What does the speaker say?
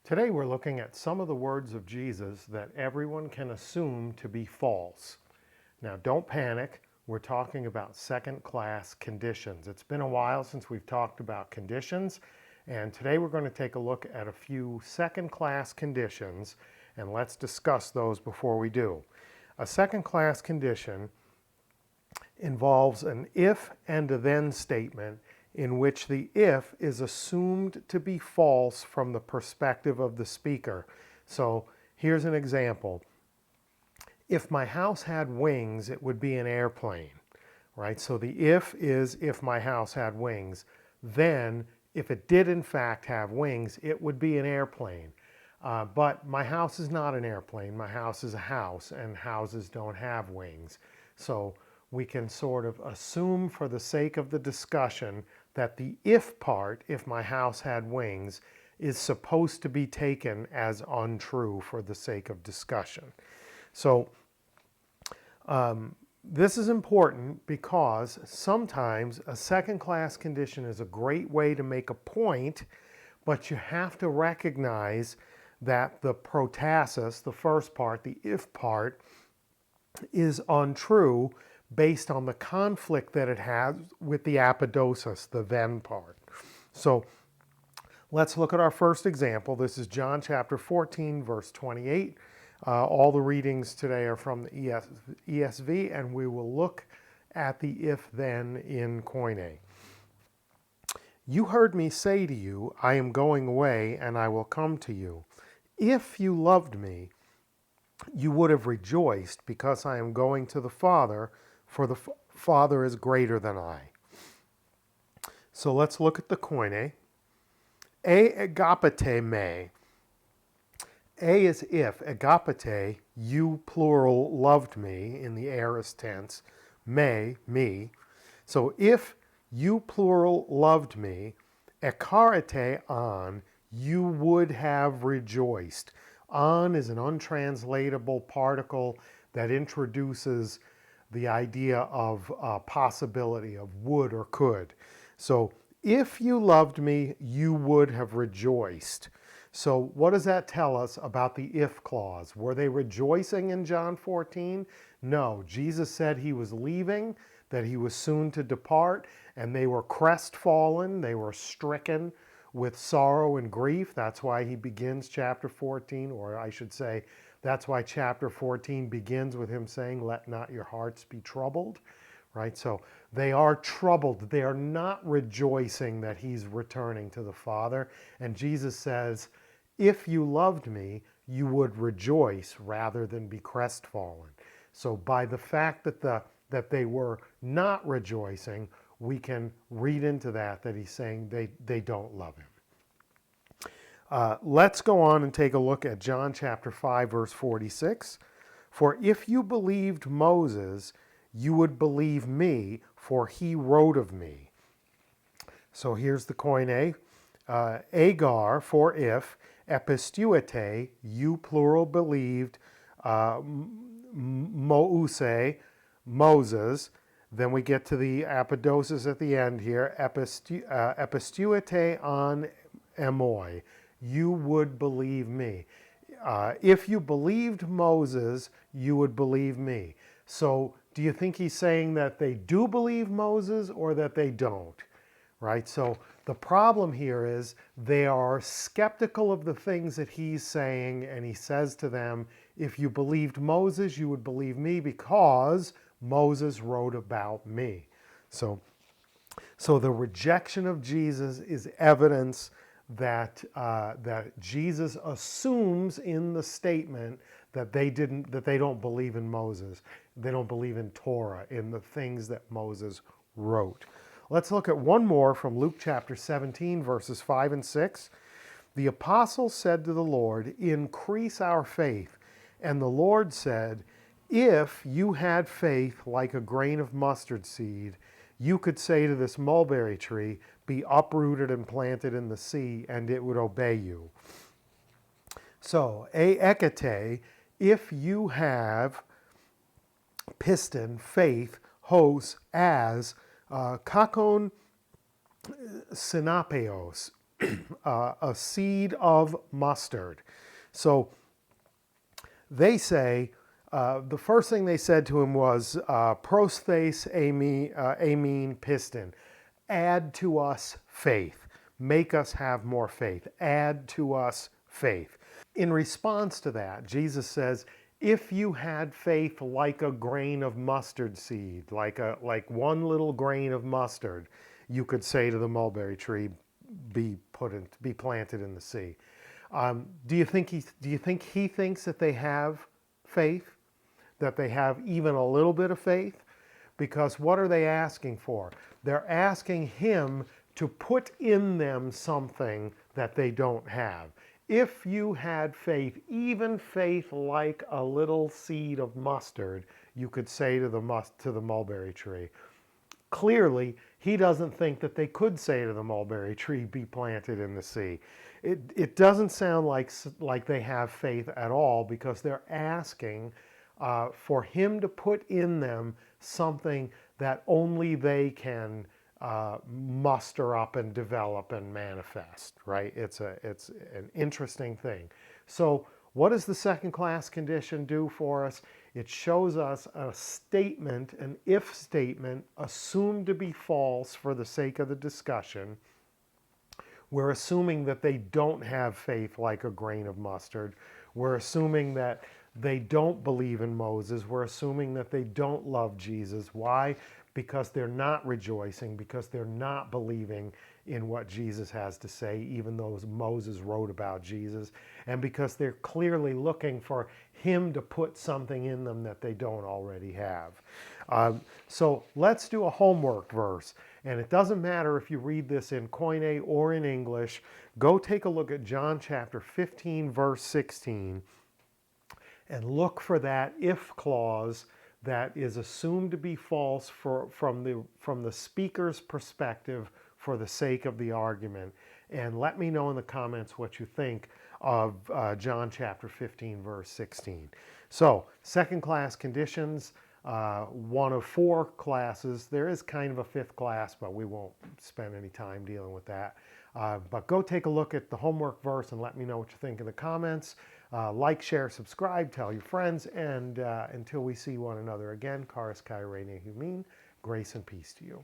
Today we're looking at some of the words of Jesus that everyone can assume to be false. Now don't panic, we're talking about second-class conditions. It's been a while since we've talked about conditions, and today we're going to take a look at a few second-class conditions, and let's discuss those before we do. A second-class condition involves an if and a then statement in which the if is assumed to be false from the perspective of the speaker. So here's an example. If my house had wings, it would be an airplane, right? So the if is if my house had wings. Then, if it did in fact have wings, it would be an airplane. But my house is not an airplane. My house is a house, and houses don't have wings. So we can sort of assume for the sake of the discussion that the if part, if my house had wings, is supposed to be taken as untrue for the sake of discussion. So this is important because sometimes a second-class condition is a great way to make a point, but you have to recognize that the protasis, the first part, the if part, is untrue based on the conflict that it has with the apodosis, the then part. So let's look at our first example. This is John chapter 14, verse 28. All the readings today are from the ESV, and we will look at the if-then in Koine. You heard me say to you, I am going away, and I will come to you. If you loved me, you would have rejoiced, because I am going to the Father, for the Father is greater than I. So let's look at the Koine. E agapete me. A is if, agapete, you plural loved me in the aorist tense, me, So if you plural loved me, ekarete on, you would have rejoiced. On is an untranslatable particle that introduces the idea of possibility, of would or could. So if you loved me, you would have rejoiced. So what does that tell us about the if clause? Were they rejoicing in John 14? No. Jesus said he was leaving, that he was soon to depart, and they were crestfallen, they were stricken with sorrow and grief. That's why he begins chapter 14, or I should say, that's why chapter 14 begins with him saying, let not your hearts be troubled, right? So they are troubled. They are not rejoicing that he's returning to the Father. And Jesus says, if you loved me, you would rejoice rather than be crestfallen. So by the fact that they were not rejoicing, we can read into that he's saying they don't love him. Let's go on and take a look at John chapter 5, verse 46. For if you believed Moses, you would believe me, for he wrote of me. So here's the Koine. Agar, for if, epistuete, you plural believed, mouse, Moses. Then we get to the apodosis at the end here, epistuete on emoi. You would believe me. If you believed Moses, you would believe me. So do you think he's saying that they do believe Moses or that they don't? Right? So the problem here is they are skeptical of the things that he's saying, and he says to them, if you believed Moses, you would believe me because Moses wrote about me. So the rejection of Jesus is evidence that Jesus assumes in the statement that they don't believe in Moses. They don't believe in Torah, in the things that Moses wrote. Let's look at one more from Luke chapter 17, verses 5 and 6. The apostles said to the Lord, increase our faith. And the Lord said, if you had faith like a grain of mustard seed, you could say to this mulberry tree, be uprooted and planted in the sea, and it would obey you. So, ekete, if you have piston, faith, hos, as, kakon synapeos. a seed of mustard. So they say, the first thing they said to him was, prosthes amin piston, add to us faith, make us have more faith, add to us faith. In response to that, Jesus says, if you had faith like a grain of mustard seed, like one little grain of mustard, you could say to the mulberry tree, be planted in the sea. Do you think he thinks that they have faith, that they have even a little bit of faith? Because what are they asking for? They're asking him to put in them something that they don't have. If you had faith, even faith like a little seed of mustard, you could say to the mulberry tree. Clearly, he doesn't think that they could say to the mulberry tree, be planted in the sea. It doesn't sound like they have faith at all, because they're asking for him to put in them something that only they can muster up and develop and manifest, right? It's an interesting thing. So what does the second class condition do for us? It shows us a statement, an if statement, assumed to be false for the sake of the discussion. We're assuming that they don't have faith like a grain of mustard. We're assuming that they don't believe in Moses. We're assuming that they don't love Jesus. Why? Because they're not rejoicing, because they're not believing in what Jesus has to say, even though Moses wrote about Jesus, and because they're clearly looking for him to put something in them that they don't already have. So let's do a homework verse. And it doesn't matter if you read this in Koine or in English. Go take a look at John chapter 15, verse 16, and look for that if clause that is assumed to be false from the speaker's perspective for the sake of the argument. And let me know in the comments what you think of John chapter 15, verse 16. So, second class conditions, one of four classes. There is kind of a fifth class, but we won't spend any time dealing with that. But go take a look at the homework verse and let me know what you think in the comments. Like, share, subscribe, tell your friends, and until we see one another again, Charis Kai Rene Humin, grace and peace to you.